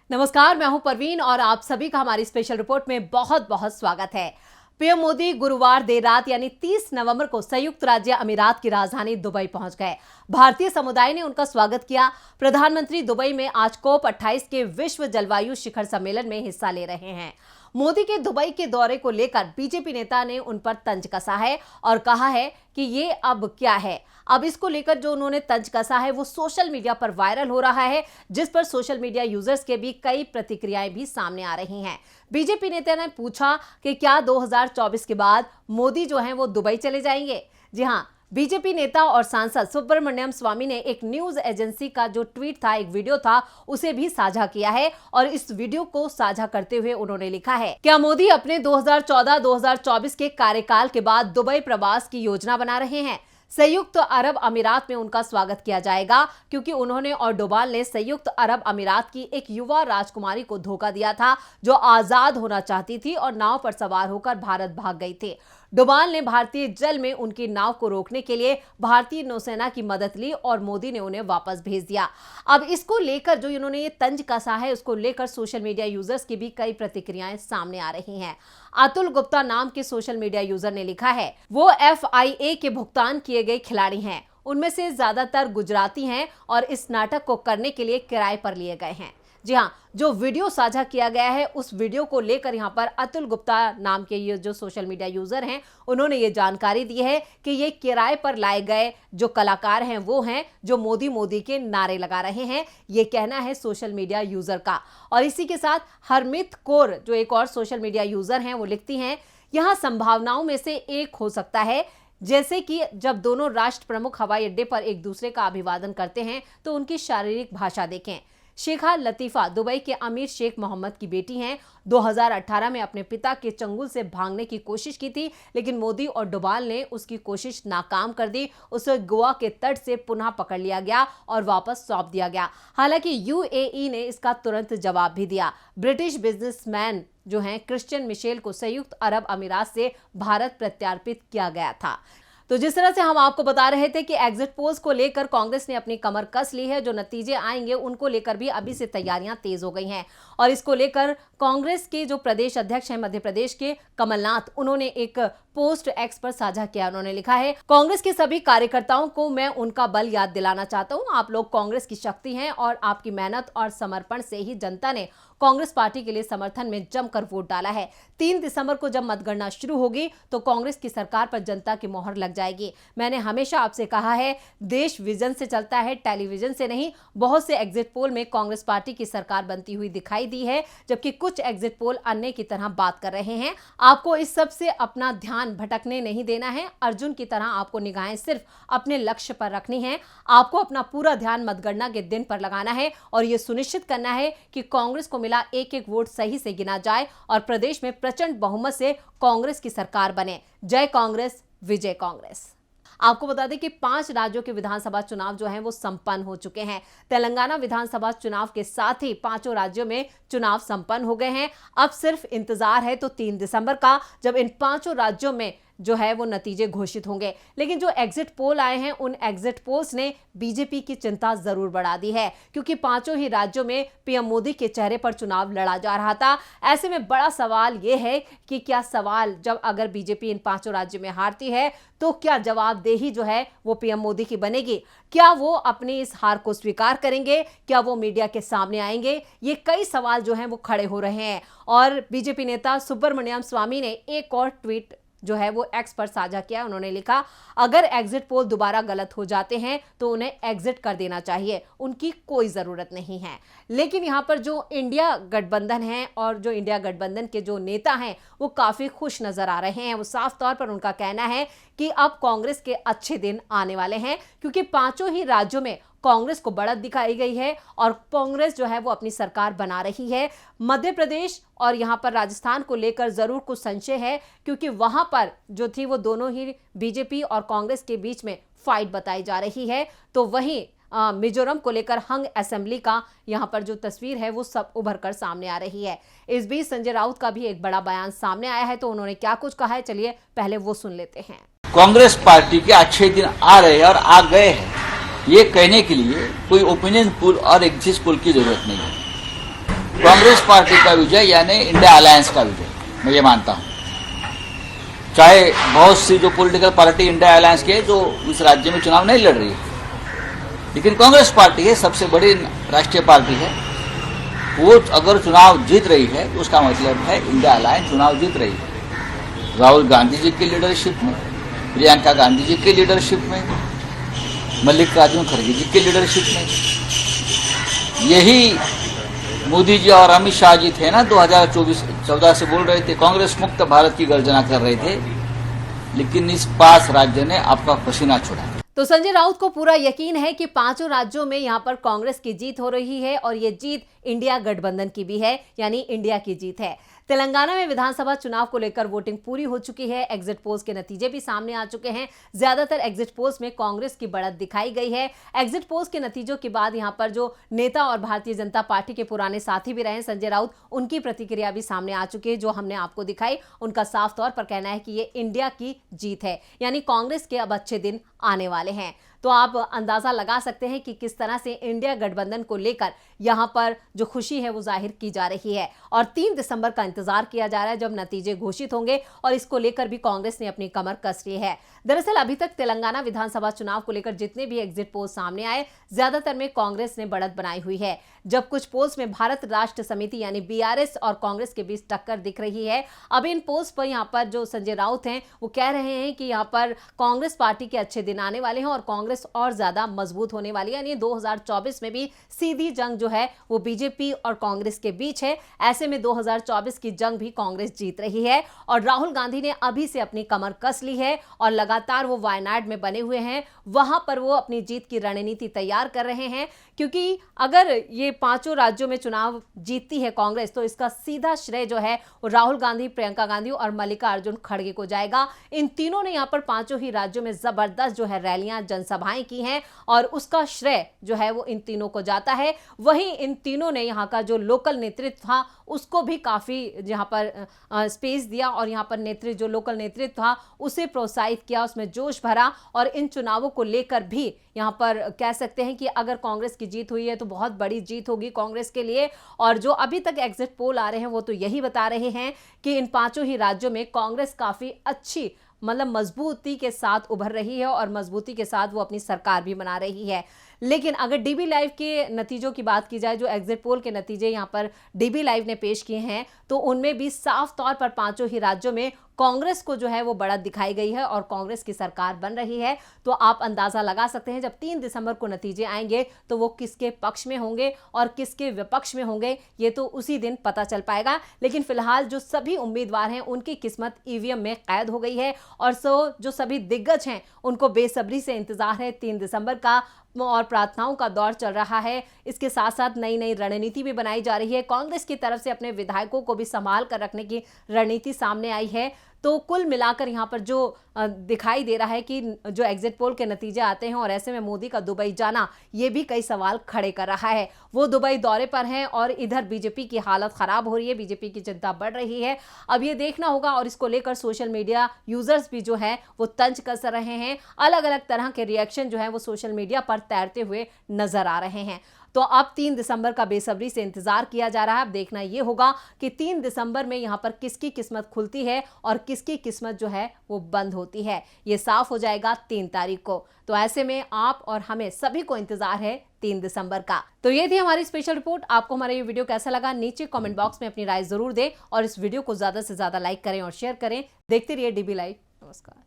नमस्कार, मैं हूं परवीन और आप सभी का हमारी स्पेशल रिपोर्ट में बहुत बहुत स्वागत है। पीएम मोदी गुरुवार देर रात यानी 30 नवंबर को संयुक्त राज्य अमीरात की राजधानी दुबई पहुंच गए। भारतीय समुदाय ने उनका स्वागत किया। प्रधानमंत्री दुबई में आज COP28 के विश्व जलवायु शिखर सम्मेलन में हिस्सा ले रहे हैं। मोदी के दुबई के दौरे को लेकर बीजेपी नेता ने उन पर तंज कसा है और कहा है कि ये अब क्या है। अब इसको लेकर जो उन्होंने तंज कसा है वो सोशल मीडिया पर वायरल हो रहा है, जिस पर सोशल मीडिया यूजर्स के भी कई प्रतिक्रियाएं भी सामने आ रही हैं। बीजेपी नेता ने पूछा कि क्या 2024 के बाद मोदी जो हैं वो दुबई चले जाएंगे। जी हां, बीजेपी नेता और सांसद सुब्रमण्यम स्वामी ने एक न्यूज एजेंसी का जो ट्वीट था, एक वीडियो था, उसे भी साझा किया है और इस वीडियो को साझा करते हुए उन्होंने लिखा है, क्या मोदी अपने 2014-2024 के कार्यकाल के बाद दुबई प्रवास की योजना बना रहे हैं। संयुक्त अरब अमीरात में उनका स्वागत किया जाएगा क्योंकि उन्होंने और डोभाल ने संयुक्त अरब अमीरात की एक युवा राजकुमारी को धोखा दिया था जो आजाद होना चाहती थी और नाव पर सवार होकर भारत भाग गई थी। डोभाल ने भारतीय जल में उनकी नाव को रोकने के लिए भारतीय नौसेना की मदद ली और मोदी ने उन्हें वापस भेज दिया। अब इसको लेकर जो इन्होंने ये तंज कसा है, उसको लेकर सोशल मीडिया यूजर्स की भी कई प्रतिक्रियाएं सामने आ रही हैं। अतुल गुप्ता नाम के सोशल मीडिया यूजर ने लिखा है, वो FIA के भुगतान किए गए खिलाड़ी हैं, उनमें से ज्यादातर गुजराती हैं और इस नाटक को करने के लिए किराए पर लिए गए हैं। जी हां, जो वीडियो साझा किया गया है उस वीडियो को लेकर यहां पर अतुल गुप्ता नाम के ये जो सोशल मीडिया यूजर हैं, उन्होंने ये जानकारी दी है कि ये किराए पर लाए गए जो कलाकार हैं वो हैं जो मोदी मोदी के नारे लगा रहे हैं। ये कहना है सोशल मीडिया यूजर का। और इसी के साथ हरमित कौर जो एक और सोशल मीडिया यूजर हैं, वो लिखती हैं, यहां संभावनाओं में से एक हो सकता है, जैसे कि जब दोनों राष्ट्र प्रमुख हवाई अड्डे पर एक दूसरे का अभिवादन करते हैं तो उनकी शारीरिक भाषा देखें। शेखा लतीफा दुबई के अमीर शेख मोहम्मद की बेटी हैं। 2018 में अपने पिता के चंगुल से भागने की कोशिश की थी, लेकिन मोदी और डोभाल ने उसकी कोशिश नाकाम कर दी। उसे गोवा के तट से पुनः पकड़ लिया गया और वापस सौंप दिया गया। हालांकि UAE ने इसका तुरंत जवाब भी दिया। ब्रिटिश बिजनेसमैन जो हैं क्रिश्चियन मिशेल को संयुक्त अरब अमीरात से भारत प्रत्यार्पित किया गया था। तो जिस तरह से हम आपको बता रहे थे कि एग्जिट पोल्स को लेकर कांग्रेस ने अपनी कमर कस ली है, जो नतीजे आएंगे उनको लेकर भी अभी से तैयारियां तेज हो गई हैं। और इसको लेकर कांग्रेस के जो प्रदेश अध्यक्ष हैं मध्य प्रदेश के, कमलनाथ, उन्होंने एक पोस्ट X पर साझा किया। उन्होंने लिखा है, कांग्रेस के सभी कार्यकर्ताओं को मैं उनका बल याद दिलाना चाहता हूं। आप लोग कांग्रेस की शक्ति हैं और आपकी मेहनत और समर्पण से ही जनता ने कांग्रेस पार्टी के लिए समर्थन में जमकर वोट डाला है। 3 दिसंबर को जब मतगणना शुरू होगी तो कांग्रेस की सरकार पर जनता की मोहर लग जाएगी। मैंने हमेशा आपसे कहा है, देश विजन से चलता है, टेलीविजन से नहीं। बहुत से एग्जिट पोल में कांग्रेस पार्टी की सरकार बनती हुई दिखाई दी है, जबकि कुछ एग्जिट पोल अन्य की तरह बात कर रहे हैं। आपको इस सब से अपना ध्यान भटकने नहीं देना है। अर्जुन की तरह आपको निगाहें सिर्फ अपने लक्ष्य पर रखनी है। आपको अपना पूरा ध्यान मतगणना के दिन पर लगाना है और यह सुनिश्चित करना है कि कांग्रेस को मिला एक एक वोट सही से गिना जाए और प्रदेश में प्रचंड बहुमत से कांग्रेस की सरकार बने। जय कांग्रेस, विजय कांग्रेस। आपको बता दें कि 5 राज्यों के विधानसभा चुनाव जो हैं वो संपन्न हो चुके हैं। तेलंगाना विधानसभा चुनाव के साथ ही 5 राज्यों में चुनाव संपन्न हो गए हैं। अब सिर्फ इंतजार है तो 3 दिसंबर का, जब इन 5 राज्यों में जो है वो नतीजे घोषित होंगे। लेकिन जो एग्जिट पोल आए हैं, उन एग्जिट पोल्स ने बीजेपी की चिंता जरूर बढ़ा दी है, क्योंकि 5 ही राज्यों में पीएम मोदी के चेहरे पर चुनाव लड़ा जा रहा था। ऐसे में बड़ा सवाल यह है कि क्या सवाल, जब अगर बीजेपी इन 5 राज्यों में हारती है तो क्या जवाबदेही जो है वो पीएम मोदी की बनेगी? क्या वो अपनी इस हार को स्वीकार करेंगे? क्या वो मीडिया के सामने आएंगे? ये कई सवाल जो हैं वो खड़े हो रहे हैं। और बीजेपी नेता सुब्रमण्यम स्वामी ने एक और ट्वीट जो है वो X पर साझा किया। उन्होंने लिखा, अगर एग्जिट पोल दोबारा गलत हो जाते हैं तो उन्हें एग्जिट कर देना चाहिए, उनकी कोई जरूरत नहीं है। लेकिन यहाँ पर जो इंडिया गठबंधन है और जो इंडिया गठबंधन के जो नेता हैं वो काफी खुश नजर आ रहे हैं। वो साफ तौर पर उनका कहना है कि अब कांग्रेस के अच्छे दिन आने वाले हैं, क्योंकि 5 ही राज्यों में कांग्रेस को बढ़त दिखाई गई है और कांग्रेस जो है वो अपनी सरकार बना रही है। मध्य प्रदेश और यहां पर राजस्थान को लेकर जरूर कुछ संशय है, क्योंकि वहां पर जो थी वो दोनों ही बीजेपी और कांग्रेस के बीच में फाइट बताई जा रही है। तो वहीं मिजोरम को लेकर हंग असेंबली का यहां पर जो तस्वीर है वो सब उभर कर सामने आ रही है। इस बीच संजय राउत का भी एक बड़ा बयान सामने आया है, तो उन्होंने क्या कुछ कहा है, चलिए पहले वो सुन लेते हैं। कांग्रेस पार्टी के अच्छे दिन आ रहे हैं और आ गए हैं, ये कहने के लिए कोई ओपिनियन पोल और एग्जिट पोल की जरूरत नहीं है। कांग्रेस पार्टी का विजय यानी इंडिया अलायंस का विजय, मैं ये मानता हूँ। चाहे बहुत सी जो पॉलिटिकल पार्टी इंडिया अलायंस की है जो इस राज्य में चुनाव नहीं लड़ रही है, लेकिन कांग्रेस पार्टी है, सबसे बड़ी राष्ट्रीय पार्टी है, वो अगर चुनाव जीत रही है तो उसका मतलब है इंडिया अलायंस चुनाव जीत रही है। राहुल गांधी जी की लीडरशिप में, प्रियंका गांधी जी की लीडरशिप में, मल्लिकार्जुन खड़गे जी की लीडरशिप में, यही मोदी जी और अमित शाह जी थे ना 2014 से बोल रहे थे, कांग्रेस मुक्त भारत की गर्जना कर रहे थे, लेकिन इस पास राज्य ने आपका पसीना छुड़ा। तो संजय राउत को पूरा यकीन है कि पांचों राज्यों में यहां पर कांग्रेस की जीत हो रही है और ये जीत इंडिया गठबंधन की भी है, यानी इंडिया की जीत है। तेलंगाना में विधानसभा चुनाव को लेकर वोटिंग पूरी हो चुकी है। एग्जिट पोल्स के नतीजे भी सामने आ चुके हैं। ज्यादातर एग्जिट पोल्स में कांग्रेस की बढ़त दिखाई गई है। एग्जिट पोल्स के नतीजों के बाद यहां पर जो नेता और भारतीय जनता पार्टी के पुराने साथी भी रहे संजय राउत, उनकी प्रतिक्रिया भी सामने आ चुकी है, जो हमने आपको दिखाई। उनका साफ तौर पर कहना है कि ये इंडिया की जीत है, यानी कांग्रेस के अब अच्छे दिन आने वाले हैं। तो आप अंदाजा लगा सकते हैं कि किस तरह से इंडिया गठबंधन को लेकर यहां पर जो खुशी है वो जाहिर की जा रही है और 3 दिसंबर का इंतजार किया जा रहा है जब नतीजे घोषित होंगे और इसको लेकर भी कांग्रेस ने अपनी कमर कस ली है। दरअसल अभी तक तेलंगाना विधानसभा चुनाव को लेकर जितने भी एग्जिट पोल सामने आए, ज्यादातर में कांग्रेस ने बढ़त बनाई हुई है, जब कुछ पोल्स में भारत राष्ट्र समिति यानी बीआरएस और कांग्रेस के बीच टक्कर दिख रही है। अब इन पोल्स पर यहाँ पर जो संजय राउत हैं वो कह रहे हैं कि यहाँ पर कांग्रेस पार्टी के अच्छे दिन आने वाले हैं और कांग्रेस और ज्यादा मजबूत होने वाली है, यानी 2024 में भी सीधी जंग जो है वो बीजेपी और कांग्रेस के बीच है। ऐसे में 2024 की जंग भी कांग्रेस जीत रही है और राहुल गांधी ने अभी से अपनी कमर कस ली है और लगातार वो वायनाड में बने हुए हैं, वहां पर वो अपनी जीत की रणनीति तैयार कर रहे हैं, क्योंकि अगर ये पांचों राज्यों में चुनाव जीतती है कांग्रेस तो इसका सीधा श्रेय जो है वो राहुल गांधी, प्रियंका गांधी और मल्लिकार्जुन खड़गे को जाएगा। इन तीनों ने यहाँ पर पांचों ही राज्यों में जबरदस्त जो है रैलियां, जनसभाएं की हैं और उसका श्रेय जो है वो इन तीनों को जाता है। वहीं इन तीनों ने यहाँ का जो लोकल नेतृत्व था उसको भी काफी यहाँ पर स्पेस दिया और यहाँ पर नेतृत्व, जो लोकल नेतृत्व था उसे प्रोत्साहित किया, उसमें जोश भरा और इन चुनावों को लेकर भी यहाँ पर कह सकते हैं कि अगर कांग्रेस की जीत हुई है तो बहुत बड़ी जीत होगी कांग्रेस के लिए। और जो अभी तक एग्जिट पोल आ रहे हैं वो तो यही बता रहे हैं कि इन पांचों ही राज्यों में कांग्रेस काफी अच्छी, मतलब मजबूती के साथ उभर रही है और मजबूती के साथ वो अपनी सरकार भी बना रही है। लेकिन अगर डीबी लाइव के नतीजों की बात की जाए, जो एग्जिट पोल के नतीजे यहाँ पर डीबी लाइव ने पेश किए हैं, तो उनमें भी साफ तौर पर पांचों ही राज्यों में कांग्रेस को जो है वो बढ़त दिखाई गई है और कांग्रेस की सरकार बन रही है। तो आप अंदाजा लगा सकते हैं जब 3 दिसंबर को नतीजे आएंगे तो वो किसके पक्ष में होंगे और किसके विपक्ष में होंगे, ये तो उसी दिन पता चल पाएगा। लेकिन फिलहाल जो सभी उम्मीदवार हैं उनकी किस्मत ईवीएम में कैद हो गई है और जो सभी दिग्गज हैं उनको बेसब्री से इंतजार है 3 दिसंबर का और प्रार्थनाओं का दौर चल रहा है। इसके साथ साथ नई नई रणनीति भी बनाई जा रही है। कांग्रेस की तरफ से अपने विधायकों को भी संभाल कर रखने की रणनीति सामने आई है। तो कुल मिलाकर यहाँ पर जो दिखाई दे रहा है कि जो एग्जिट पोल के नतीजे आते हैं और ऐसे में मोदी का दुबई जाना, ये भी कई सवाल खड़े कर रहा है। वो दुबई दौरे पर हैं और इधर बीजेपी की हालत खराब हो रही है, बीजेपी की चिंता बढ़ रही है। अब ये देखना होगा और इसको लेकर सोशल मीडिया यूजर्स भी जो है वो तंज कस रहे हैं। अलग अलग तरह के रिएक्शन जो है वो सोशल मीडिया पर तैरते हुए नजर आ रहे हैं। तो अब 3 दिसंबर का बेसब्री से इंतजार किया जा रहा है। अब देखना यह होगा कि 3 दिसंबर में यहां पर किसकी किस्मत खुलती है और किसकी किस्मत जो है वो बंद होती है। ये साफ हो जाएगा 3 तारीख को। तो ऐसे में आप और हमें सभी को इंतजार है 3 दिसंबर का। तो ये थी हमारी स्पेशल रिपोर्ट। आपको हमारा ये वीडियो कैसा लगा नीचे कमेंट बॉक्स में अपनी राय जरूर दें और इस वीडियो को ज्यादा से ज्यादा लाइक करें और शेयर करें। देखते रहिए डीबी लाइव। नमस्कार।